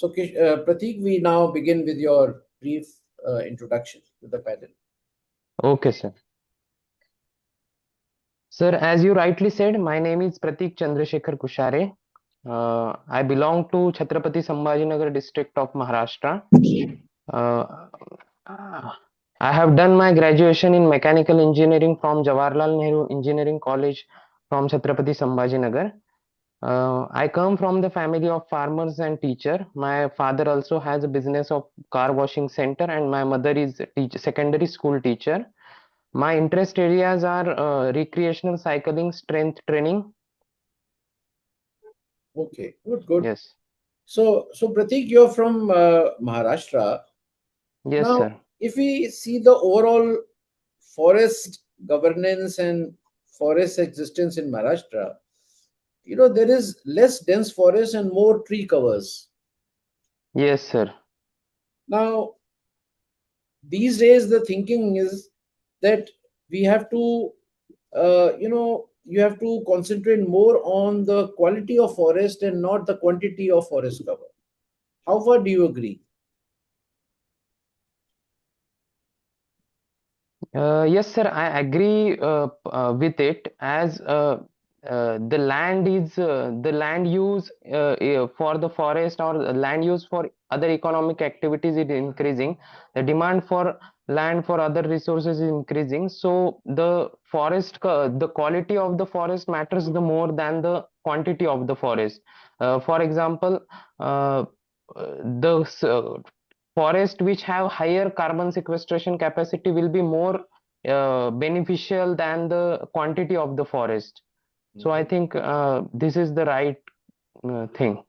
So, Pratik, we now begin with your brief introduction to the panel. Okay, sir. Sir, as you rightly said, my name is Pratik Chandrashekhar Kushare. I belong to Chhatrapati Sambhajinagar district of Maharashtra. Uh, I have done my graduation in mechanical engineering from Jawaharlal Nehru Engineering College from Chhatrapati Sambhajinagar. I come from the family of farmers and teacher. My father also has a business of car washing center, and my mother is a secondary school teacher. My interest areas are recreational cycling, strength training. Okay, good, good. Yes, So Pratik, you're from Maharashtra. yes, Now, sir. if we see the overall forest governance and forest existence in Maharashtra, there is less dense forest and more tree covers. Yes, sir. Now, these days the thinking is that we have to, you have to concentrate more on the quality of forest and not the quantity of forest cover. How far do you agree? Yes, sir. I agree with it, as the land use for the forest or the land use for other economic activities is increasing. The demand for land for other resources is increasing. So the quality of the forest matters the more than the quantity of the forest. For example, uh, the forest which have higher carbon sequestration capacity will be more beneficial than the quantity of the forest. So I think this is the right thing.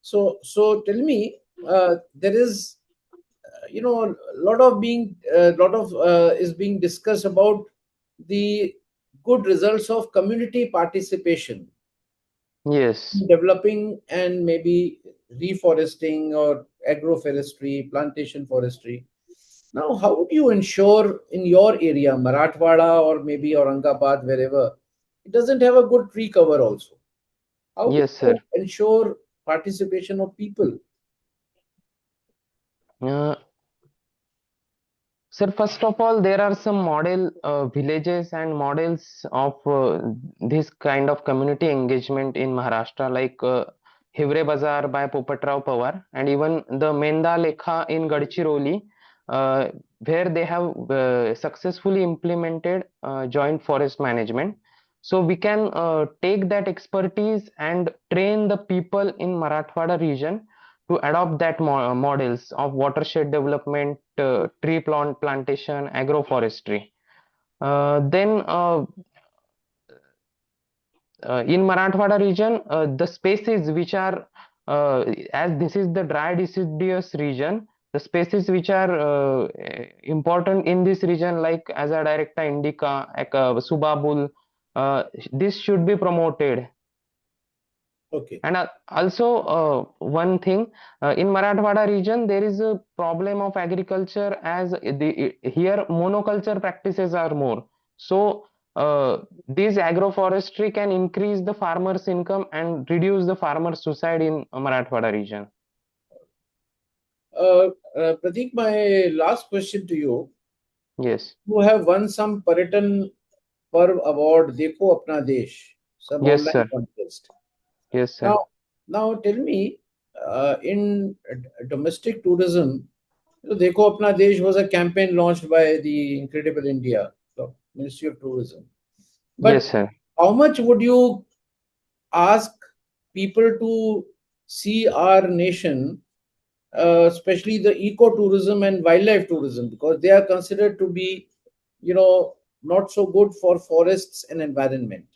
So tell me, there is, a lot of is being discussed about the good results of community participation Yes, in developing and maybe reforesting or agroforestry, plantation forestry. Now, how would you ensure in your area, Marathwada or maybe Aurangabad, wherever, it doesn't have a good tree cover also? How would yes, sir. you ensure participation of people? uh, Sir, first of all, there are some model villages and models of this kind of community engagement in Maharashtra, like Hivre Bazar by Popatrao Pawar, and even the Menda Lekha in Gadchiroli, where they have successfully implemented joint forest management. So we can take that expertise and train the people in Marathwada region to adopt that models of watershed development, tree plantation, agroforestry. Then in Marathwada region, the species which are, as this is the dry deciduous region, the species which are important in this region, like Aza directa indica, subabul, this should be promoted. Okay. And also, one thing, in Marathwada region, there is a problem of agriculture, as here monoculture practices are more. So, this agroforestry can increase the farmers' income and reduce the farmers' suicide in Marathwada region. Pratik, my last question to you. Yes, You have won some Paratan Parv award, Dekho Apna Desh, some yes, online sir. contest. Yes, sir. Now, now tell me, in domestic tourism, Dekho Apna Desh was a campaign launched by the Incredible India, so Ministry of Tourism. Yes, But sir. how much would you ask people to see our nation, especially the ecotourism and wildlife tourism, because they are considered to be, not so good for forests and environment?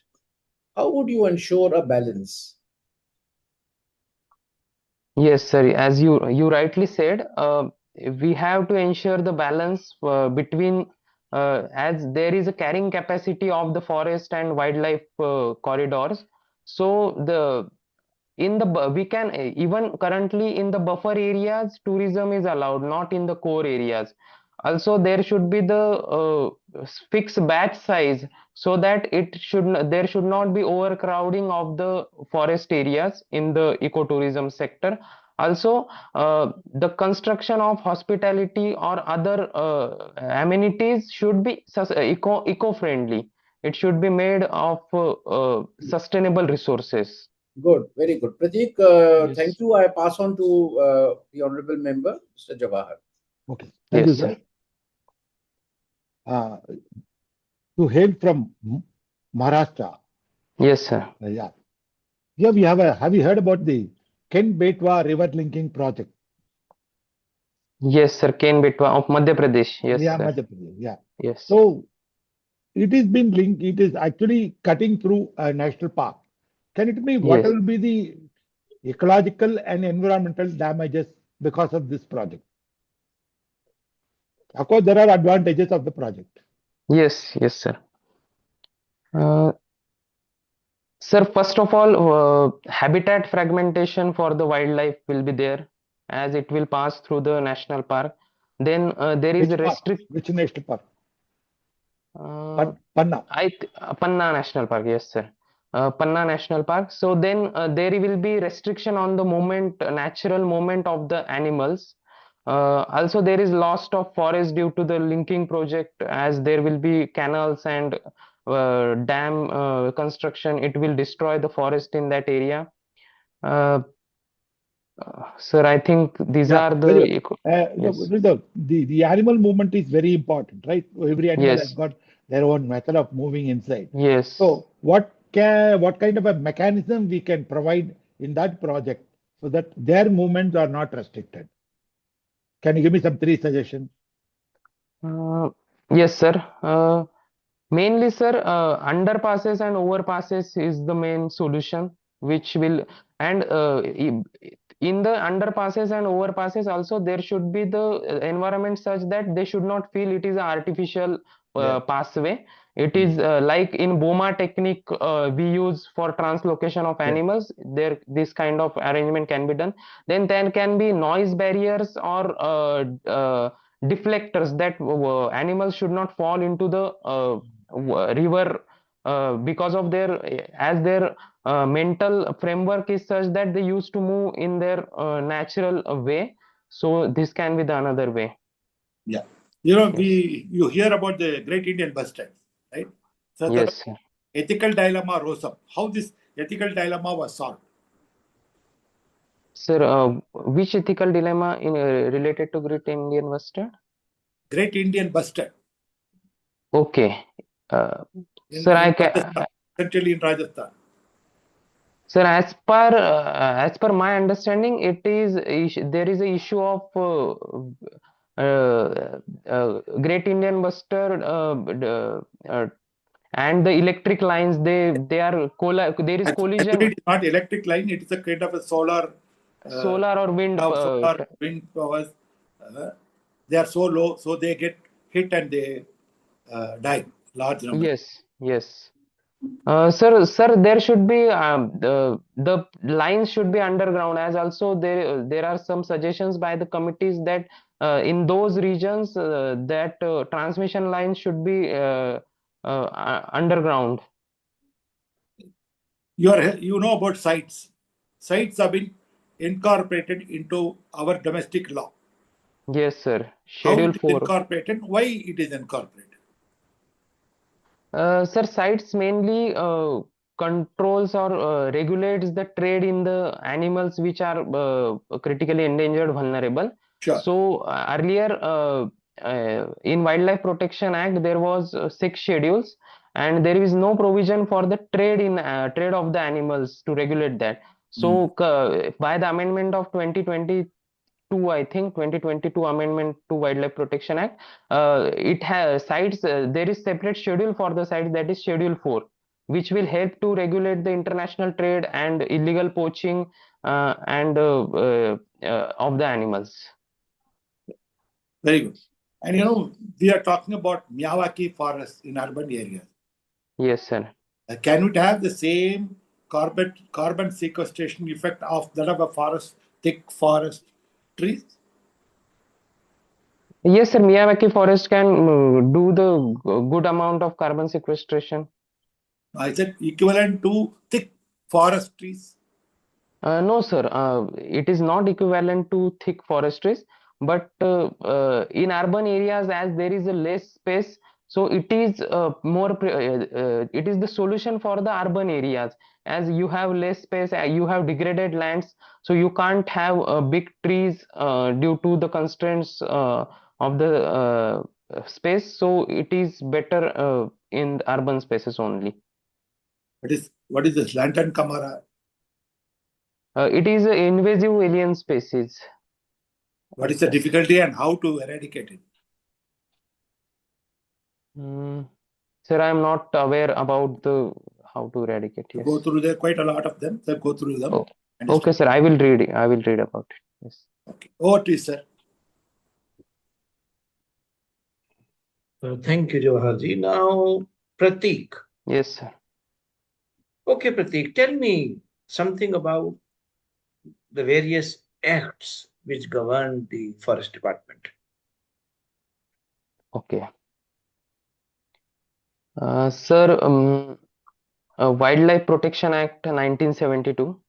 How would you ensure a balance? Yes, sir. As you rightly said, we have to ensure the balance between, as there is a carrying capacity of the forest and wildlife corridors. So we can even currently in the buffer areas, tourism is allowed, not in the core areas. Also, there should be the fixed batch size, so that there should not be overcrowding of the forest areas in the ecotourism sector. Also, the construction of hospitality or other amenities should be eco-friendly. It should be made of sustainable resources. Good, very good. Pratik, Yes. thank you. I pass on to the honorable member, Mr. Jawahar. Okay. Thank Yes, you, sir. sir. To hail from Maharashtra. Yes, sir. Yeah. Here we have you heard about the Ken Betwa river linking project? Yes, sir. Ken Betwa of Madhya Pradesh. Yes, Yeah, sir. Madhya Pradesh. Yeah. Yes. So it is been linked, it is actually cutting through a national park. Can it be what Yes. will be the ecological and environmental damages because of this project? Of course, there are advantages of the project. Yes. Yes, sir. Uh, Sir, first of all, habitat fragmentation for the wildlife will be there as it will pass through the national park. Then there is a Which park? restrict. Which national park? Uh, Panna. Panna National Park, yes, sir. Panna National Park. So then there will be restriction on the movement, natural movement of the animals. Also, there is loss of forest due to the linking project, as there will be canals and dam construction. It will destroy the forest in that area. Uh, Sir, I think these Yeah, are very the good. yes, The animal movement is very important, right? Every animal has yes, got their own method of moving inside. yes. So what kind of a mechanism we can provide in that project so that their movements are not restricted? Can you give me some three suggestions? Uh, yes, sir. Mainly, sir, underpasses and overpasses is the main solution, which will, and in the underpasses and overpasses also there should be the environment such that they should not feel it is an artificial Yeah. pathway. It is like in Boma technique we use for translocation of Yeah. animals. There, this kind of arrangement can be done. Then there can be noise barriers or deflectors that animals should not fall into the river because of their as their mental framework is such that they used to move in their natural way. So this can be the another way. Yeah. Yes. You hear about the Great Indian Bustard, right? So the Yes, sir. ethical dilemma rose up. How this ethical dilemma was solved? Sir, which ethical dilemma in related to Great Indian Western? Great Indian Bustard Okay. Sir, in I can. Rajasthan, essentially in Rajasthan. Sir, as per my understanding, there is a issue of Great Indian Bustard and the electric lines. There is Actually, collision, it is not electric line. It is a kind of a solar or wind. solar wind powers. They are so low, so they get hit and they die. Large number. Yes, yes. Sir, there should be the lines should be underground. As also there are some suggestions by the committees that in those regions that transmission lines should be underground. You know about sites. Sites have been incorporated into our domestic law. Yes, sir. How Schedule it is 4. incorporated? Why it is incorporated? Sir, sites mainly controls or regulates the trade in the animals which are critically endangered, vulnerable. Sure. So earlier in Wildlife Protection Act there was 6 schedules, and there is no provision for the trade of the animals to regulate that. So by the amendment of 2022, I think 2022 amendment to Wildlife Protection Act, it has sites. There is separate schedule for the sites, that is Schedule 4, which will help to regulate the international trade and illegal poaching and of the animals. Very good. And we are talking about Miyawaki forests in urban areas. Yes, sir. Can it have the same carbon sequestration effect of that of a forest, thick forest trees? Yes, sir. Miyawaki forest can do the good amount of carbon sequestration. I said equivalent to thick forest trees. No, sir. It is not equivalent to thick forestries, but in urban areas, as there is a less space, so it is it is the solution for the urban areas. As you have less space, you have degraded lands, so you can't have big trees due to the constraints of the space. So it is better in urban spaces only. What is this lantern camara? It is an invasive alien species. What is the difficulty and how to eradicate it? Sir, I am not aware about the how to eradicate. To Yes. go through there, quite a lot of them. So go through them. Oh, okay, sir. I will read it. I will read about it. Yes. Okay. Over to you, sir. Thank you, Jawaharji. Now, Pratik. Yes, sir. Okay, Pratik, tell me something about the various acts which govern the forest department. Okay. Sir, Wildlife Protection Act 1972,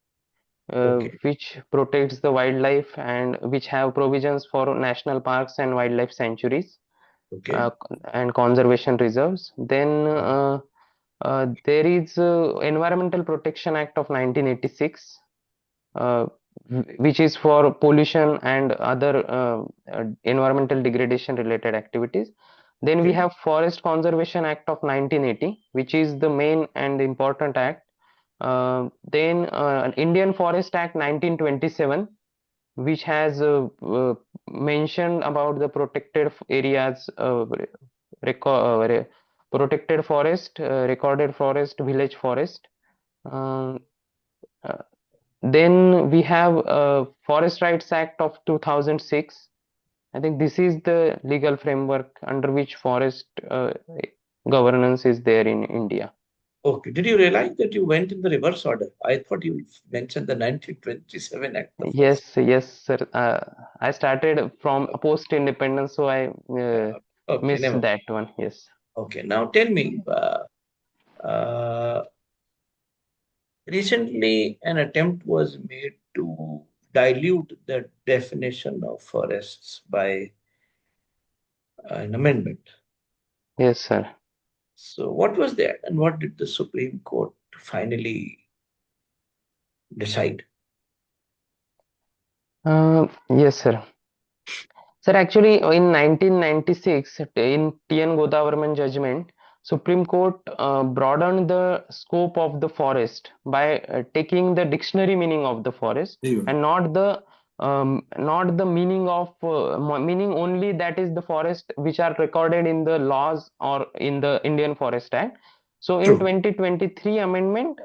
Okay. which protects the wildlife and which have provisions for national parks and wildlife sanctuaries Okay. and conservation reserves. Then there is Environmental Protection Act of 1986, which is for pollution and other environmental degradation related activities. Then we Okay. have Forest Conservation Act of 1980, which is the main and important act. Then Indian Forest Act 1927, which has mentioned about the protected areas, protected forest, recorded forest, village forest. Um, uh, then we have Forest Rights Act of 2006. I think this is the legal framework under which forest governance is there in India. Okay. Did you realize that you went in the reverse order? I thought you mentioned the 1927 Act. Yes, yes, sir. I started from post-independence, so I Okay, missed never. that one. Yes. Okay. Now tell me, recently an attempt was made to dilute the definition of forests by an amendment. Yes, sir. So, what was that, and what did the Supreme Court finally decide? Yes, sir. Sir, actually, in 1996, in TN Godavarman judgment, Supreme Court broadened the scope of the forest by taking the dictionary meaning of the forest and not the meaning of meaning only that is the forest which are recorded in the laws or in the Indian Forest Act. So in True. 2023 amendment,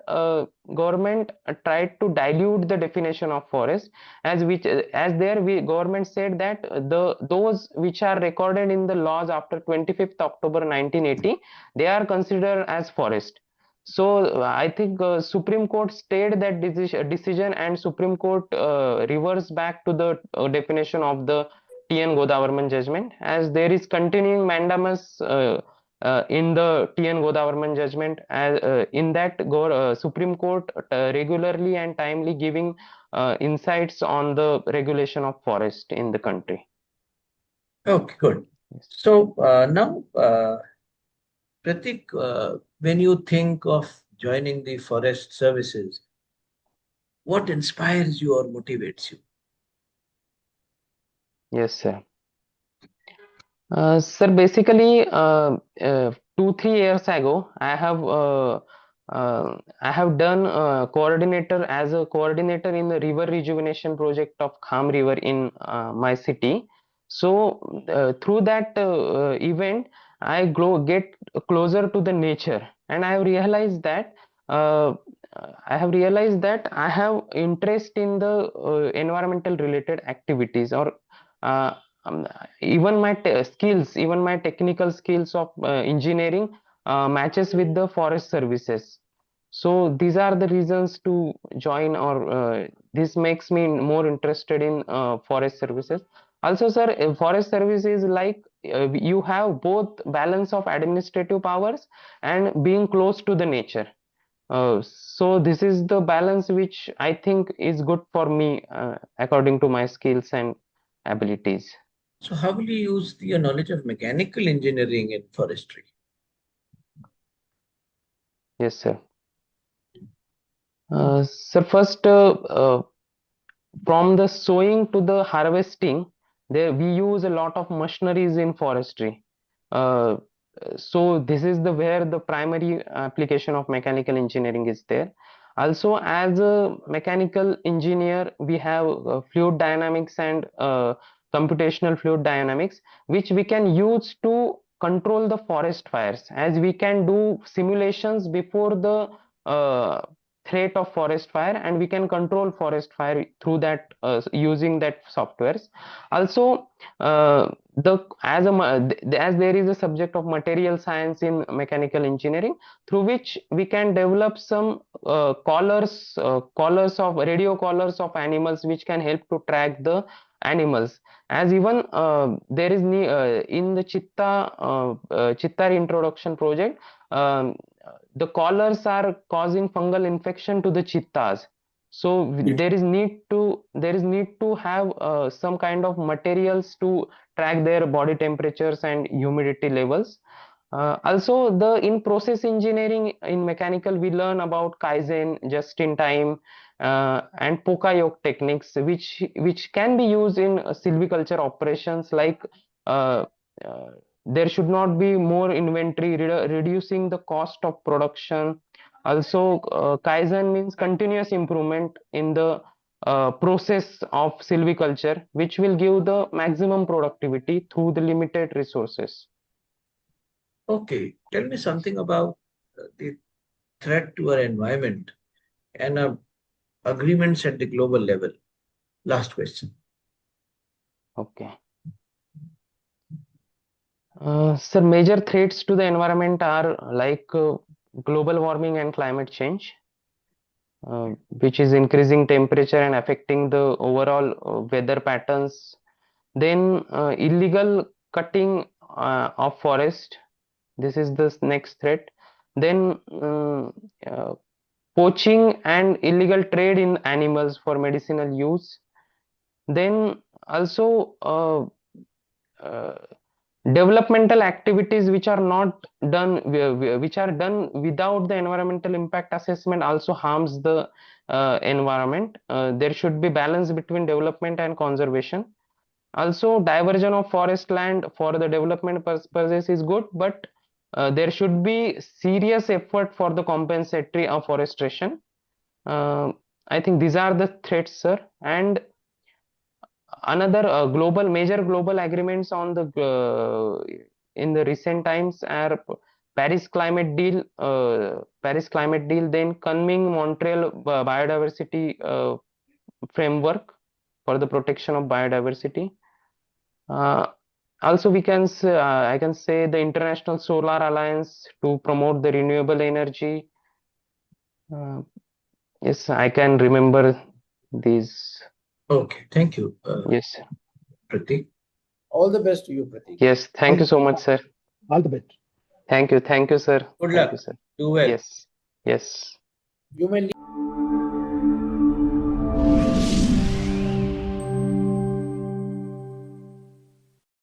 government tried to dilute the definition of forest as there government said that those which are recorded in the laws after 25th October 1980, they are considered as forest. So I think Supreme Court stayed that decision, and Supreme Court reversed back to the definition of the TN Godavarman judgment, as there is continuing mandamus in the TN Godavarman judgment. In that, Supreme Court regularly and timely giving insights on the regulation of forest in the country. Okay, good. Yes. So now, Pratik, when you think of joining the forest services, what inspires you or motivates you? Yes, sir. Sir, basically, 2-3 years ago, I have done coordinator as a coordinator in the river rejuvenation project of Kham River in my city. So through that event, I get closer to the nature, and I have realized that uh, I have interest in the environmental related activities, or uh, um, even my skills, even my technical skills of engineering matches with the forest services. So these are the reasons to join, or this makes me more interested in forest services. Also, sir, forest service is like you have both balance of administrative powers and being close to the nature. So this is the balance which I think is good for me according to my skills and abilities. So how will you use your knowledge of mechanical engineering in forestry? Yes, sir. Sir, first, from the sowing to the harvesting, there we use a lot of machineries in forestry. Uh, so this is the where the primary application of mechanical engineering is there. Also, as a mechanical engineer, we have fluid dynamics and computational fluid dynamics, which we can use to control the forest fires, as we can do simulations before the threat of forest fire, and we can control forest fire through that using that softwares. Also, the as there is a subject of material science in mechanical engineering, through which we can develop some collars of radio collars of animals, which can help to track the animals. As even there is in the Chittar introduction project, um, the collars are causing fungal infection to the chittas. So there is need to have some kind of materials to track their body temperatures and humidity levels. Also, the in process engineering in mechanical, we learn about Kaizen, just in time, and Poka-yoke techniques, which can be used in silviculture operations. Like uh, uh, there should not be more inventory, reducing the cost of production. Also, Kaizen means continuous improvement in the process of silviculture, which will give the maximum productivity through the limited resources. Okay, tell me something about the threat to our environment and agreements at the global level. Last question. Okay. Sir, major threats to the environment are like global warming and climate change, which is increasing temperature and affecting the overall weather patterns. Then illegal cutting of forest. This is the next threat. Then uh, poaching and illegal trade in animals for medicinal use. Then also uh, developmental activities which are not done, which are done without the environmental impact assessment, also harms the environment. There should be balance between development and conservation. Also, diversion of forest land for the development purposes is good, but there should be serious effort for the compensatory afforestation. I think these are the threats, sir. And another major global agreements on the in the recent times are Paris Climate Deal, then Kunming Montreal Biodiversity Framework for the protection of biodiversity. Also, I can say the International Solar Alliance to promote the renewable energy. Yes, I can remember these. Okay, thank you, Yes, Pratik. All the best to you, Pratik. yes. Thank you so much, sir. All the best. Thank you, sir. Good Thank luck. you, sir. Do well. Yes, yes. You may leave.